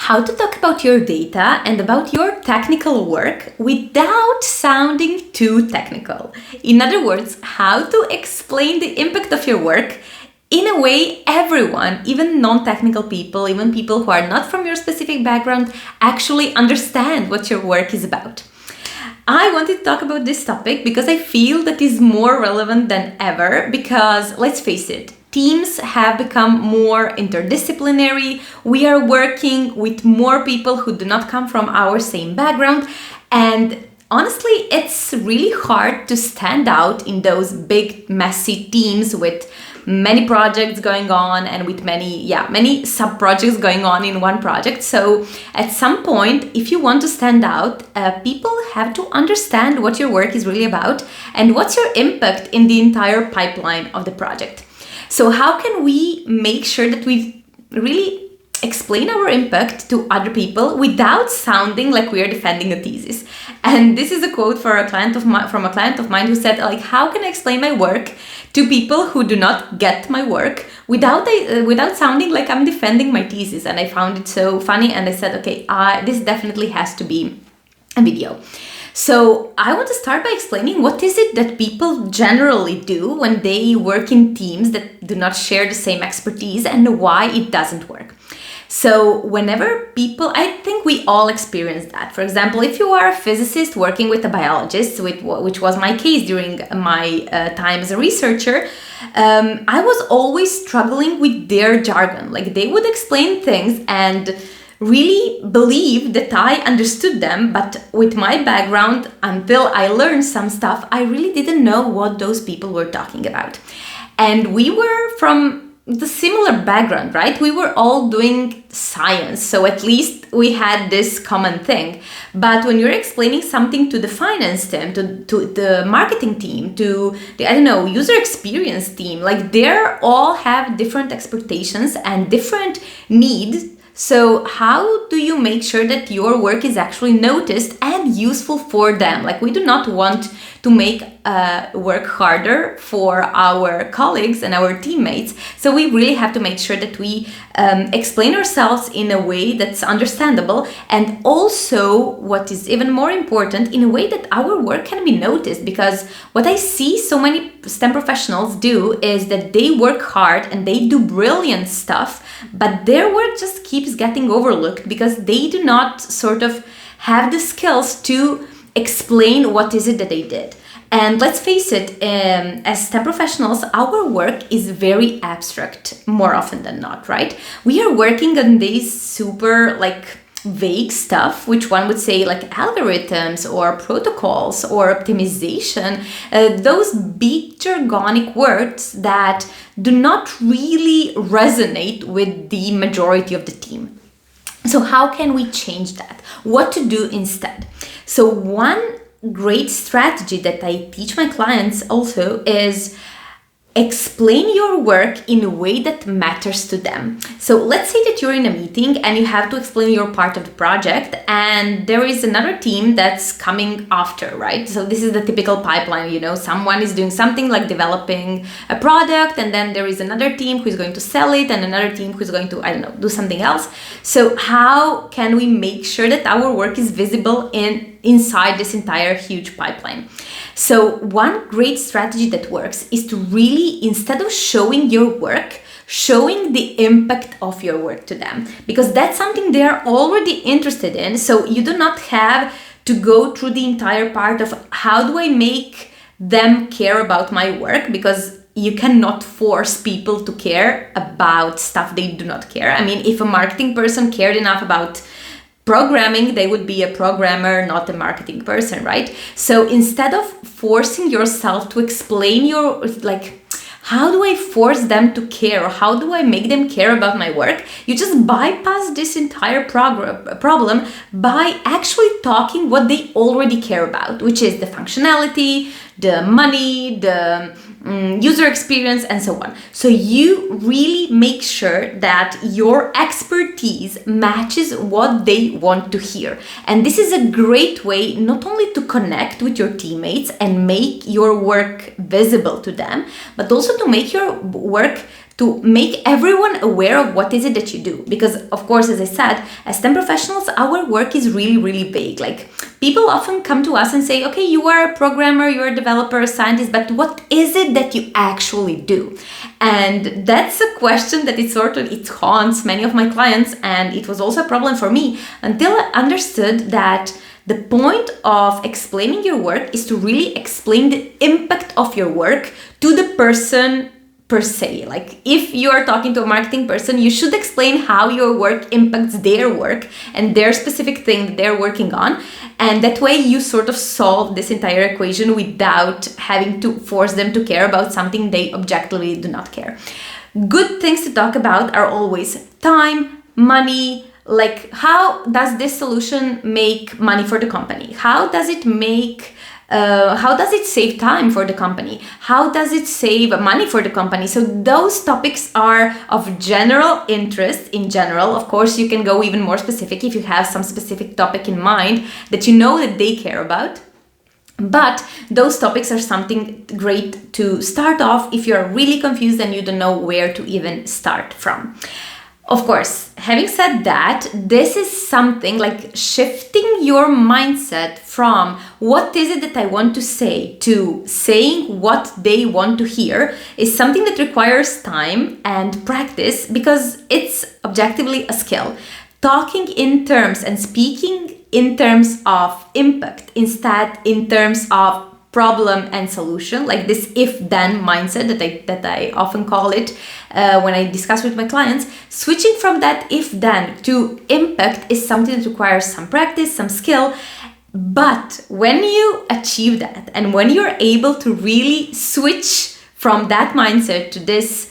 How to talk about your data and about your technical work without sounding too technical. In other words, how to explain the impact of your work in a way everyone, even non-technical people, even people who are not from your specific background, actually understand what your work is about. I wanted to talk about this topic because I feel that is more relevant than ever because, let's face it, teams have become more interdisciplinary. We are working with more people who do not come from our same background. And honestly, it's really hard to stand out in those big, messy teams with many projects going on and with many sub-projects going on in one project. So at some point, if you want to stand out, people have to understand what your work is really about and what's your impact in the entire pipeline of the project. So how can we make sure that we really explain our impact to other people without sounding like we are defending a thesis? And this is a quote from a client of mine who said, like, how can I explain my work to people who do not get my work without sounding like I'm defending my thesis? And I found it so funny, and I said, okay, this definitely has to be a video. So I want to start by explaining what is it that people generally do when they work in teams that do not share the same expertise and why it doesn't work. So whenever people, I think we all experience that. For example, if you are a physicist working with a biologist, which was my case during my time as a researcher, I was always struggling with their jargon. Like, they would explain things and really believe that I understood them, but with my background, until I learned some stuff, I really didn't know what those people were talking about. And we were from the similar background, right? We were all doing science, so at least we had this common thing. But when you're explaining something to the finance team, to the marketing team, to the, user experience team, like, they all have different expectations and different needs. So how do you make sure that your work is actually noticed and useful for them? Like, we do not want to make work harder for our colleagues and our teammates. So we really have to make sure that we explain ourselves in a way that's understandable, and also, what is even more important, in a way that our work can be noticed. Because what I see so many STEM professionals do is that they work hard and they do brilliant stuff, but their work just keeps getting overlooked because they do not sort of have the skills to explain what is it that they did. And let's face it, as STEM professionals, our work is very abstract more often than not, right? We are working on these super vague stuff, which one would say like algorithms or protocols or optimization, those big jargonic words that do not really resonate with the majority of the team. So how can we change that? What to do instead? So one great strategy that I teach my clients also is explain your work in a way that matters to them. So let's say that you're in a meeting and you have to explain your part of the project, and there is another team that's coming after, right? So this is the typical pipeline, someone is doing something like developing a product, and then there is another team who's going to sell it, and another team who's going to, do something else. So how can we make sure that our work is visible inside this entire huge pipeline? So one great strategy that works is to really, instead of showing your work, showing the impact of your work to them, because that's something they are already interested in. So you do not have to go through the entire part of how do I make them care about my work, because you cannot force people to care about stuff they do not care. I mean, if a marketing person cared enough about programming, they would be a programmer, not a marketing person, right? So instead of forcing yourself to explain how do I force them to care, or how do I make them care about my work, you just bypass this entire problem by actually talking what they already care about, which is the functionality, the money, the user experience, and so on. So you really make sure that your expertise matches what they want to hear. And this is a great way not only to connect with your teammates and make your work visible to them, but also to make your work to make everyone aware of what is it that you do. Because of course, as I said, as STEM professionals, our work is really, really vague. Like, people often come to us and say, okay, you are a programmer, you're a developer, a scientist, but what is it that you actually do? And that's a question that it haunts many of my clients, and it was also a problem for me until I understood that the point of explaining your work is to really explain the impact of your work to the person per se. Like, if you are talking to a marketing person, you should explain how your work impacts their work and their specific thing that they're working on. And that way you sort of solve this entire equation without having to force them to care about something they objectively do not care. Good things to talk about are always time, money. Like, how does this solution make money for the company? How does it save time for the company? How does it save money for the company? So those topics are of general interest in general. Of course, you can go even more specific if you have some specific topic in mind that you know that they care about. But those topics are something great to start off if you're really confused and you don't know where to even start from. Of course, having said that, this is something like shifting your mindset from what is it that I want to say to saying what they want to hear is something that requires time and practice, because it's objectively a skill. Talking in terms and speaking in terms of impact instead in terms of problem and solution, like this if-then mindset that I often call it when I discuss with my clients. Switching from that if-then to impact is something that requires some practice, some skill. But when you achieve that and when you're able to really switch from that mindset to this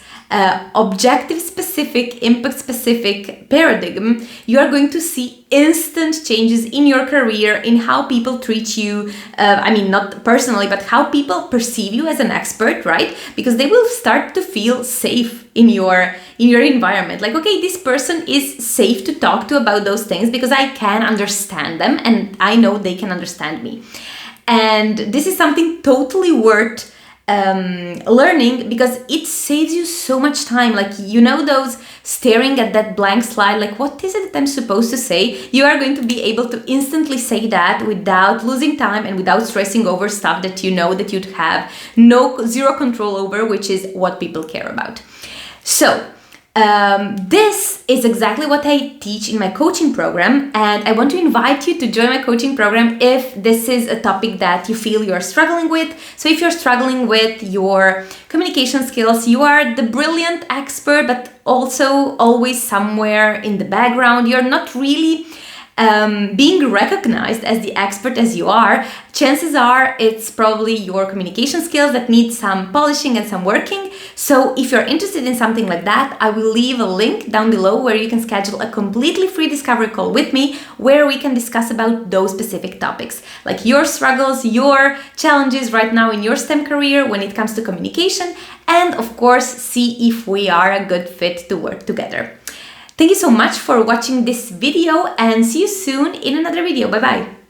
objective specific, impact specific paradigm, you are going to see instant changes in your career, in how people treat you. Not personally, but how people perceive you as an expert, right? Because they will start to feel safe in your environment. Like, okay, this person is safe to talk to about those things because I can understand them and I know they can understand me. And this is something totally worth learning, because it saves you so much time. Like, those staring at that blank slide, like, what is it that I'm supposed to say? You are going to be able to instantly say that without losing time and without stressing over stuff that that you'd have zero control over, which is what people care about. So this is exactly what I teach in my coaching program, and I want to invite you to join my coaching program if this is a topic that you feel you're struggling with. So if you're struggling with your communication skills, you are the brilliant expert, but also always somewhere in the background, you're not really being recognized as the expert as you are, chances are it's probably your communication skills that need some polishing and some working. So if you're interested in something like that, I will leave a link down below where you can schedule a completely free discovery call with me, where we can discuss about those specific topics, like your struggles, your challenges right now in your STEM career when it comes to communication, and of course, see if we are a good fit to work together. Thank you so much for watching this video, and see you soon in another video. Bye bye.